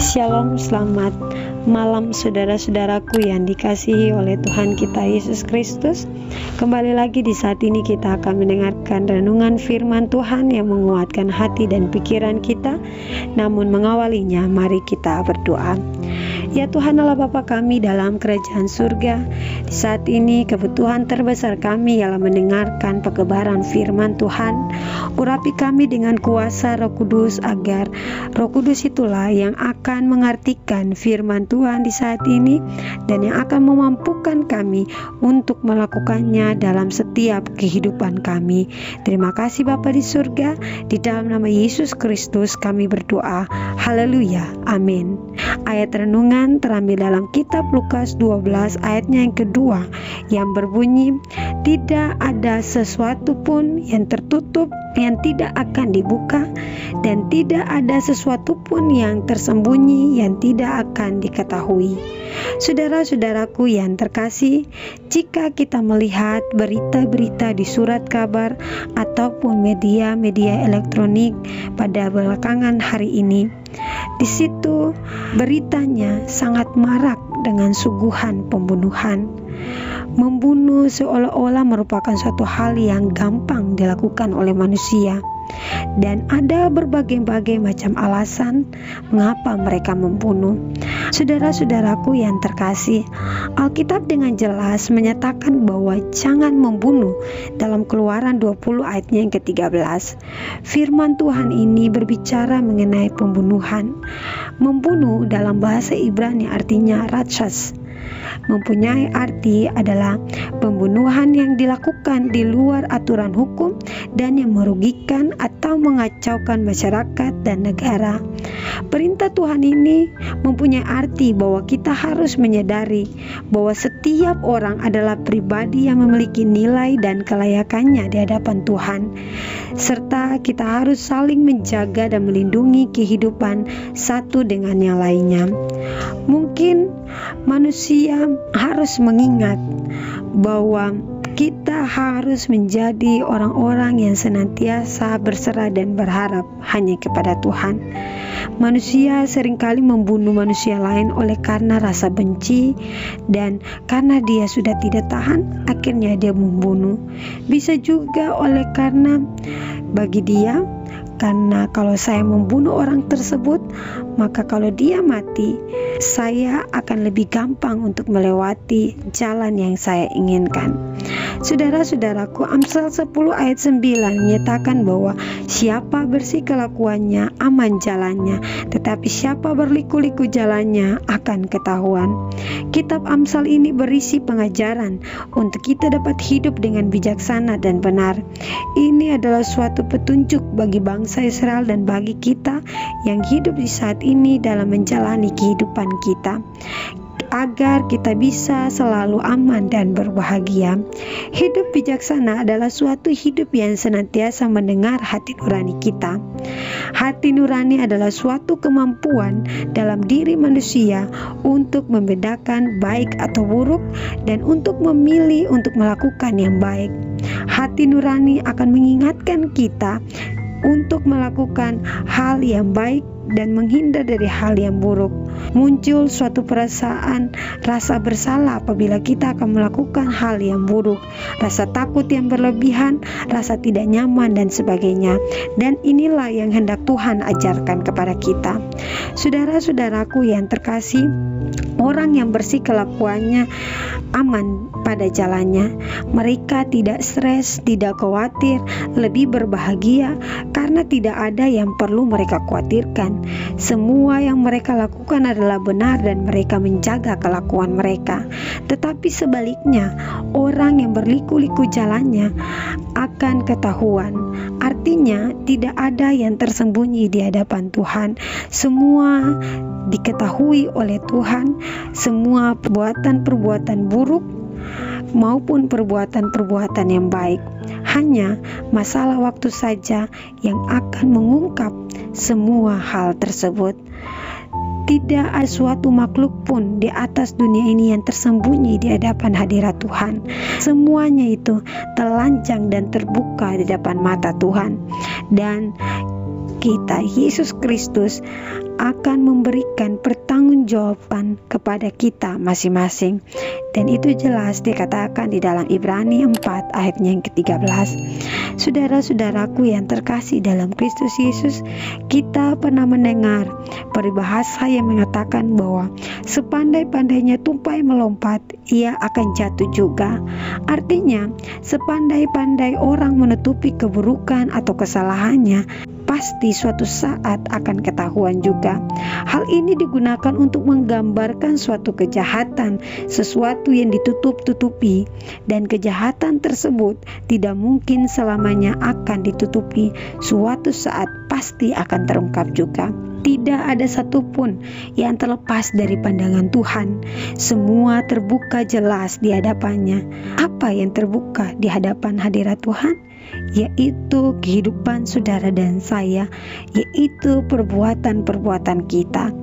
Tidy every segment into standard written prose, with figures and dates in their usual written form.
Shalom, selamat malam saudara-saudaraku yang dikasihi oleh Tuhan kita Yesus Kristus. Kembali lagi di saat ini kita akan mendengarkan renungan firman Tuhan yang menguatkan hati dan pikiran kita. Namun mengawalinya, mari kita berdoa. Ya Tuhan Allah Bapa kami dalam kerajaan surga, di saat ini kebutuhan terbesar kami ialah mendengarkan pekebaran firman Tuhan. Urapi kami dengan kuasa Roh Kudus, agar Roh Kudus itulah yang akan mengartikan firman Tuhan di saat ini, dan yang akan memampukan kami untuk melakukannya dalam setiap kehidupan kami. Terima kasih Bapa di surga, di dalam nama Yesus Kristus kami berdoa. Haleluya, amin. Ayat renungan terambil dalam kitab Lukas 12 ayatnya yang kedua, yang berbunyi, tidak ada sesuatu pun yang tertutup yang tidak akan dibuka, dan tidak ada sesuatu pun yang tersembunyi yang tidak akan diketahui. Saudara-saudaraku yang terkasih, jika kita melihat berita-berita di surat kabar ataupun media-media elektronik pada belakangan hari ini, di situ beritanya sangat marak dengan suguhan pembunuhan. Membunuh seolah-olah merupakan suatu hal yang gampang dilakukan oleh manusia, dan ada berbagai-bagai macam alasan mengapa mereka membunuh. Saudara-saudaraku yang terkasih, Alkitab dengan jelas menyatakan bahwa jangan membunuh dalam Keluaran 20 ayatnya yang ke-13. Firman Tuhan ini berbicara mengenai pembunuhan. Membunuh dalam bahasa Ibrani artinya ratshas, mempunyai arti adalah pembunuhan yang dilakukan di luar aturan hukum dan yang merugikan atau mengacaukan masyarakat dan negara. Perintah Tuhan ini mempunyai arti bahwa kita harus menyadari bahwa setiap orang adalah pribadi yang memiliki nilai dan kelayakannya di hadapan Tuhan, serta kita harus saling menjaga dan melindungi kehidupan satu dengan yang lainnya. Mungkin manusia harus mengingat bahwa kita harus menjadi orang-orang yang senantiasa berserah dan berharap hanya kepada Tuhan. Manusia seringkali membunuh manusia lain oleh karena rasa benci, dan karena dia sudah tidak tahan, akhirnya dia membunuh. Bisa juga oleh karena bagi dia, karena kalau saya membunuh orang tersebut, maka kalau dia mati, saya akan lebih gampang untuk melewati jalan yang saya inginkan. Saudara-saudaraku, Amsal 10 ayat 9 menyatakan bahwa siapa bersih kelakuannya aman jalannya, tetapi siapa berliku-liku jalannya akan ketahuan. Kitab Amsal ini berisi pengajaran untuk kita dapat hidup dengan bijaksana dan benar. Ini adalah suatu petunjuk bagi bangsa Israel dan bagi kita yang hidup di saat ini dalam menjalani kehidupan kita, agar kita bisa selalu aman dan berbahagia. Hidup bijaksana adalah suatu hidup yang senantiasa mendengar hati nurani kita. Hati nurani adalah suatu kemampuan dalam diri manusia untuk membedakan baik atau buruk dan untuk memilih untuk melakukan yang baik. Hati nurani akan mengingatkan kita untuk melakukan hal yang baik dan menghindar dari hal yang buruk. Muncul suatu perasaan rasa bersalah apabila kita akan melakukan hal yang buruk, rasa takut yang berlebihan, rasa tidak nyaman dan sebagainya. Dan inilah yang hendak Tuhan ajarkan kepada kita. Saudara-saudaraku yang terkasih, orang yang bersih kelakuannya aman pada jalannya. Mereka tidak stres, tidak khawatir, lebih berbahagia karena tidak ada yang perlu mereka khawatirkan. Semua yang mereka lakukan adalah benar dan mereka menjaga kelakuan mereka. Tetapi sebaliknya, orang yang berliku-liku jalannya akan ketahuan. Artinya tidak ada yang tersembunyi di hadapan Tuhan. Semua diketahui oleh Tuhan, semua perbuatan-perbuatan buruk maupun perbuatan-perbuatan yang baik. Hanya masalah waktu saja yang akan mengungkap semua hal tersebut. Tidak ada suatu makhluk pun di atas dunia ini yang tersembunyi di hadapan hadirat Tuhan. Semuanya itu telanjang dan terbuka di depan mata Tuhan. Dan kita, Yesus Kristus, akan memberikan pertanggungjawaban kepada kita masing-masing. Dan itu jelas dikatakan di dalam Ibrani 4 ayatnya yang ke-13. Saudara-saudaraku yang terkasih dalam Kristus Yesus, kita pernah mendengar peribahasa yang mengatakan bahwa sepandai-pandainya tupai melompat, ia akan jatuh juga. Artinya, sepandai-pandai orang menutupi keburukan atau kesalahannya, pasti suatu saat akan ketahuan juga. Hal ini digunakan untuk menggambarkan suatu kejahatan, sesuatu yang ditutup-tutupi, dan kejahatan tersebut tidak mungkin selamanya akan ditutupi. Suatu saat pasti akan terungkap juga. Tidak ada satupun yang terlepas dari pandangan Tuhan. Semua terbuka jelas di hadapannya. Apa yang terbuka di hadapan hadirat Tuhan? Yaitu kehidupan saudara dan saya, yaitu perbuatan-perbuatan kita.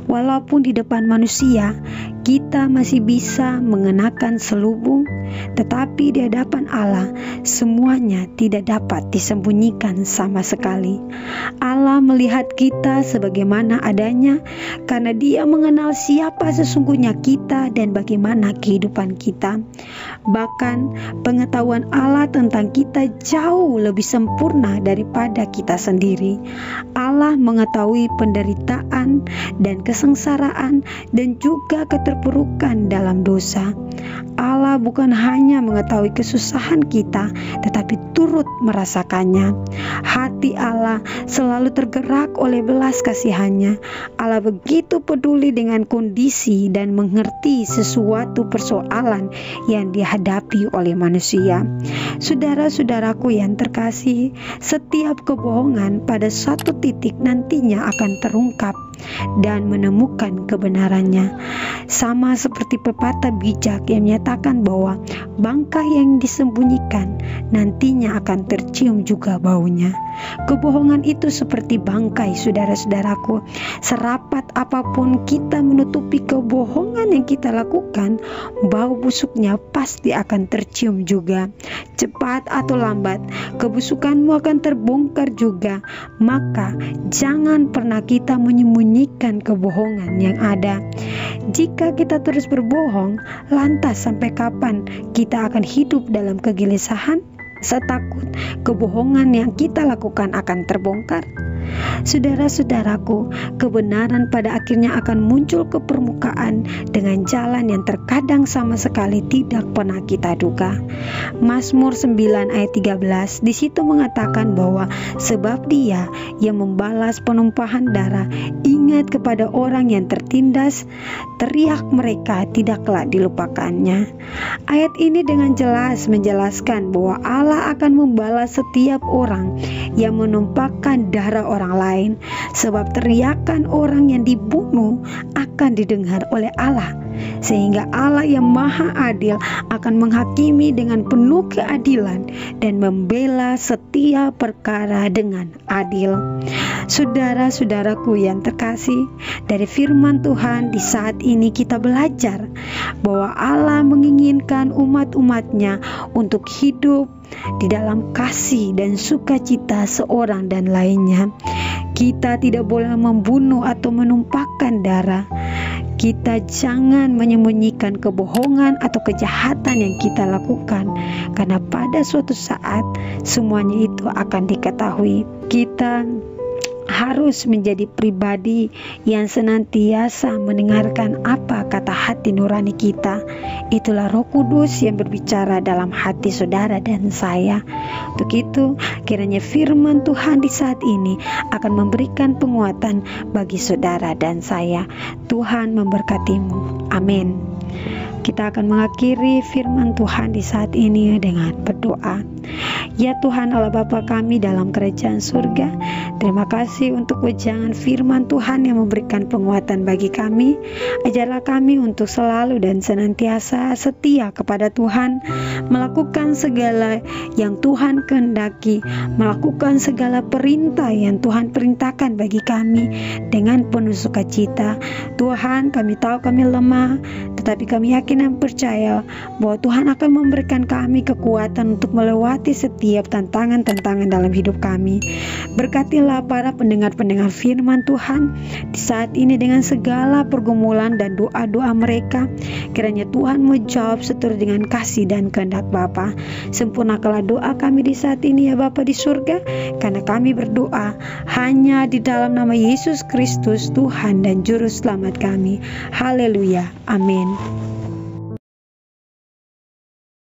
Walaupun di depan manusia kita masih bisa mengenakan selubung, tetapi di hadapan Allah semuanya tidak dapat disembunyikan sama sekali. Allah melihat kita sebagaimana adanya karena Dia mengenal siapa sesungguhnya kita dan bagaimana kehidupan kita. Bahkan pengetahuan Allah tentang kita jauh lebih sempurna daripada kita sendiri. Allah mengetahui penderitaan dan kesengsaraan dan juga keterpurukan dalam dosa. Allah bukan hanya mengetahui kesusahan kita, tetapi turut merasakannya. Hati Allah selalu tergerak oleh belas kasihannya. Allah begitu peduli dengan kondisi dan mengerti sesuatu persoalan yang dihadapi oleh manusia. Saudara-saudaraku yang terkasih, setiap kebohongan pada satu titik nantinya akan terungkap dan menemukan kebenarannya. Sama seperti pepatah bijak yang menyatakan bahwa bangkai yang disembunyikan nantinya akan tercium juga baunya. Kebohongan itu seperti bangkai, saudara-saudaraku. Serapat apapun kita menutupi kebohongan yang kita lakukan, bau busuknya pasti akan tercium juga. Cepat atau lambat, kebusukanmu akan terbongkar juga. Maka jangan pernah kita menyembunyikan kebohongan yang ada. Jika kita terus berbohong, lantas sampai kapan kita akan hidup dalam kegelisahan? Setakut kebohongan yang kita lakukan akan terbongkar. Saudara-saudaraku, kebenaran pada akhirnya akan muncul ke permukaan dengan jalan yang terkadang sama sekali tidak pernah kita duga. Mazmur 9 ayat 13 di situ mengatakan bahwa sebab Dia yang membalas penumpahan darah, ingat kepada orang yang tertindas, teriak mereka tidaklah dilupakannya. Ayat ini dengan jelas menjelaskan bahwa Allah akan membalas setiap orang yang menumpahkan darah orang lain, sebab teriakan orang yang dibunuh akan didengar oleh Allah, sehingga Allah yang maha adil akan menghakimi dengan penuh keadilan dan membela setiap perkara dengan adil. Saudara-saudaraku yang terkasih, dari firman Tuhan di saat ini kita belajar bahwa Allah menginginkan umat-umatnya untuk hidup di dalam kasih dan sukacita seorang dan lainnya. Kita tidak boleh membunuh atau menumpahkan darah. Kita jangan menyembunyikan kebohongan atau kejahatan yang kita lakukan, karena pada suatu saat semuanya itu akan diketahui. Kita harus menjadi pribadi yang senantiasa mendengarkan apa kata hati nurani kita. Itulah Roh Kudus yang berbicara dalam hati saudara dan saya. Untuk itu, kiranya firman Tuhan di saat ini akan memberikan penguatan bagi saudara dan saya. Tuhan memberkatimu. Amin. Kita akan mengakhiri firman Tuhan di saat ini dengan berdoa. Ya Tuhan Allah Bapa kami dalam kerajaan surga, terima kasih untuk wejangan firman Tuhan yang memberikan penguatan bagi kami. Ajarlah kami untuk selalu dan senantiasa setia kepada Tuhan, melakukan segala yang Tuhan kehendaki, melakukan segala perintah yang Tuhan perintahkan bagi kami dengan penuh sukacita. Tuhan, kami tahu kami lemah, tetapi kami yakin dan percaya bahwa Tuhan akan memberikan kami kekuatan untuk melewati setiap tantangan-tantangan dalam hidup kami. Berkatilah para pendengar-pendengar firman Tuhan di saat ini dengan segala pergumulan dan doa-doa mereka. Kiranya Tuhan menjawab seturut dengan kasih dan kehendak Bapa. Sempurnakanlah doa kami di saat ini ya Bapa di surga, karena kami berdoa hanya di dalam nama Yesus Kristus, Tuhan dan Juru Selamat kami. Haleluya. Amin.